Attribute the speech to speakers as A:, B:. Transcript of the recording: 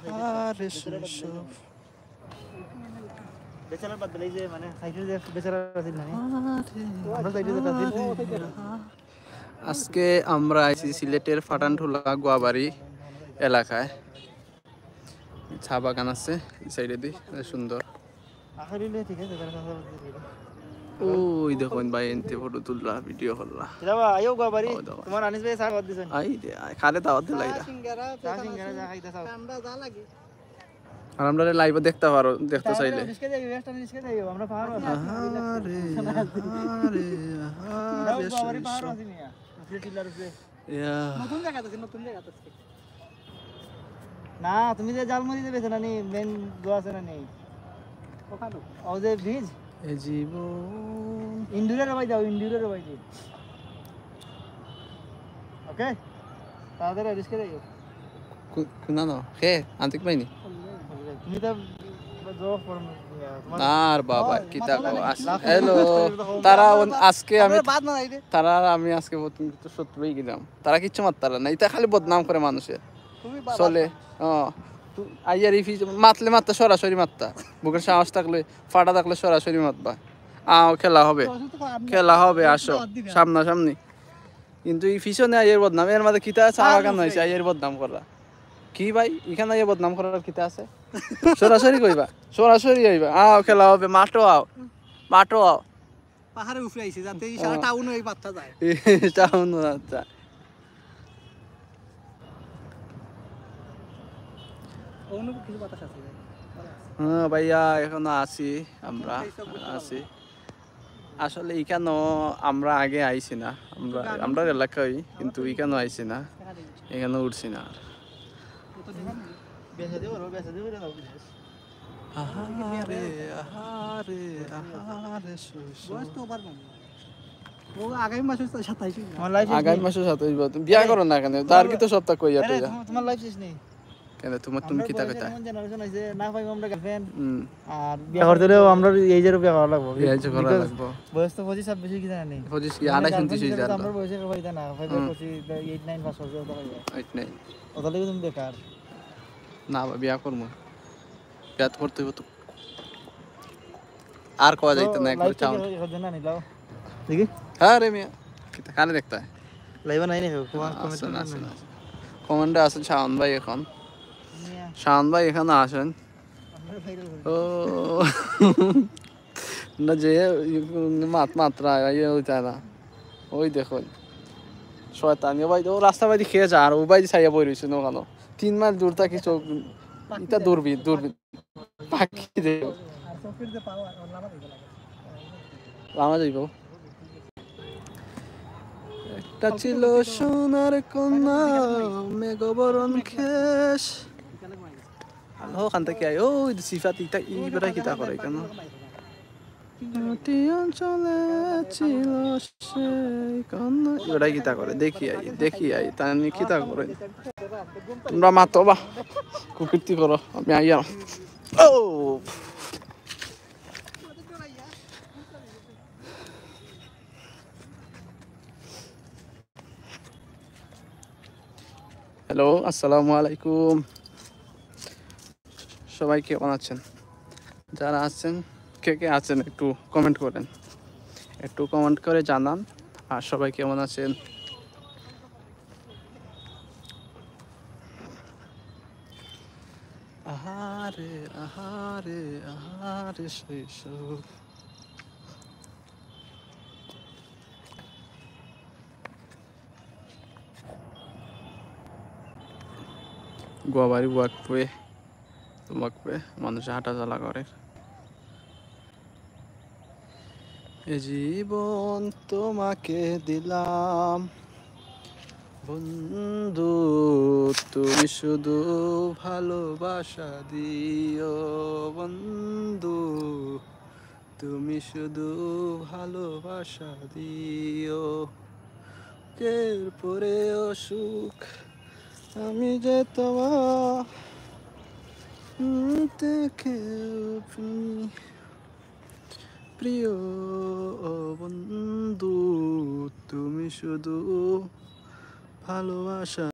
A: আহারে শৈশব
B: বেচারার বাদ দিলে যে মানে সাইডে যে বেচারা আছে না আমরা সাইডে যেটা দিই
A: আজকে আমরা আইছি সিলেটের ফাটানটুলা গোয়াবাড়ি এলাকায় চা বাগান আছে এই সাইডে দি সুন্দর
B: আখরিলে ঠিক আছে
A: ওই দেখুন ভাই এনতে ফটো তুললা ভিডিও করলা
B: যাবা আইও গোয়াবাড়ি তোমার আনিস ভাই চা কর দিছেন
A: আই দে খালে দাওয়াত দিলা ইরা
B: সিঙ্গারা যা খাইতা চাও ঠান্ডা যা লাগে
A: আর আমরা লাইভে দেখতে পারো দেখতে চাইলে
B: নিষ্কে যাই ওয়েস্ট নিষ্কে যাই আমরা পাহাড় আছে
A: আহারে আহারে আহারে
B: গোয়াবাড়ি পাহাড় আছে মিয়া আপনি টিলার উপরে
A: ইয়া
B: নতুন জায়গা আছে না তুমি যে জালমুড়ি যে বেছ না নি মেন গোয়া আছে না নেই ওখানে ও যে ব্রিজ
A: এ জীবন
B: ইন্ডুরের ভাই যাও ইন্ডুরের ভাই যাও ওকে তাড়াতাড়ি রিস্কে যাইও
A: না না হে আন্তিক পাইনি
B: তুমি তো জো ফর
A: আর বাবা কি তা হ্যালো তারা আজকে আমি
B: বাদ না আইরে
A: তারা আমি আজকে তো শত্রুই গেলাম তারা কিচ্ছু মারতারা না এটা খালি বদনাম করে মানুষের চলে আইয়ার ইফি মাতলে মারতা সরাসরি মারতা বুকের সাহস থাকলে ফাটা থাকলে সরাসরি মারবা খেলা হবে আসো সামনাসামনি কিন্তু এই পিছনে আইয়ের বদনাম এর মধ্যে কিতা চা বাগান হয়েছে আইয়ের বদনাম করা কি ভাই এখানে আইয়ের বদনাম করার কিতা আছে সরাসরি কইবা সরাসরি আইবা খেলা হবে মাঠও আও
B: পাহাড়ে উফরে আইছে যাতে এই সারা টাউন এই পাত্তা যায়
A: টাউন আচ্ছা
B: অন্য কিছু বাতাস আছে
A: হ্যাঁ ভাইয়া এখনো আছি আমরা আছি আসলে এখানেও আমরা আগে আইছি না আমরা এলাকায় কিন্তু এখানেও আইছি না এখানে উঠছি না আহারে আহারে আহারে
B: আগামী মাসে 27
A: আগামী মাসে 27 তুমি বিয়া করো না কেন তার কি তো সপ্তাহ কইয়া তুইয়া
B: তোমার লাইফ শেষ নেই
A: কেন তুমি কি তা কইতা
B: জেনারেশন হইছে না পাইবো আমরা গার্লফ্রেন্ড আর বিয়া করতেও আমরা এই যে বিয়া করা লাগবো
A: এই যে করা লাগবো
B: বয়স তো 25 26 কি জানা নেই
A: 25 কি আনা শুনতে শুই জানো
B: আমরা বয়সে কইতা না 5 25 8 9 পাস হচ্ছে ওটা কইয়া
A: 8 9
B: ওটা লাগি তুমি বেকার
A: না বিয়া করমু বিয়া করতে হইব তো আর কোয়া যাইতো না একবার চাও
B: না নিলাও দেখি
A: হ্যাঁ রে মিয়া কিতা কানে দেখতা
B: লাইভা নাই নি
A: কমেন্টে আছেন শাওন ভাই এখন শাওন ভাই এখানে আসেন ও না যে মাত্রা ইয়ে হইতা না ওই দেখুন শয়তানি ভাই ও রাস্তা বাইদি খেয়ে যা আর ও বাইদি ছাইয়া বই রয়েছে ওখানে 3 মাইল দূর থাকি চোখ এটা দূরবীন পাখি দেব লামা যাইব একটা ছিল সোনার কন্যা মেঘবরণ খেস ওখান থেকে আয় ও সিফাত ইটা ইবরা কিতা করে কেন অঞ্চলে ছিল সেই কন্যা ইবরা কিতা করে দেখি আই তা নিয়ে কিতা করে তোমরা মাতো বা কুকীর্তি করো আমি আইয়া ও হ্যালো আসসালামু আলাইকুম সবাই কেমন আছেন যারা আছেন কে আছেন একটু কমেন্ট করেন একটু কমেন্ট করে জানান আর সবাই কেমন আছেন আহারে আহারে আহারে শৈশব গোয়াবাড়ি ওয়াকপে মানুষে হাঁটা চলা করে এ জীবন তোমাকে দিলাম বন্ধু তুমি শুধু ভালোবাসা দিও বন্ধু তুমি শুধু ভালোবাসা দিও এর পরে অসুখ আমি যে তোমার দেখে প্রিয় বন্ধু তুমি শুধু ভালোবাসা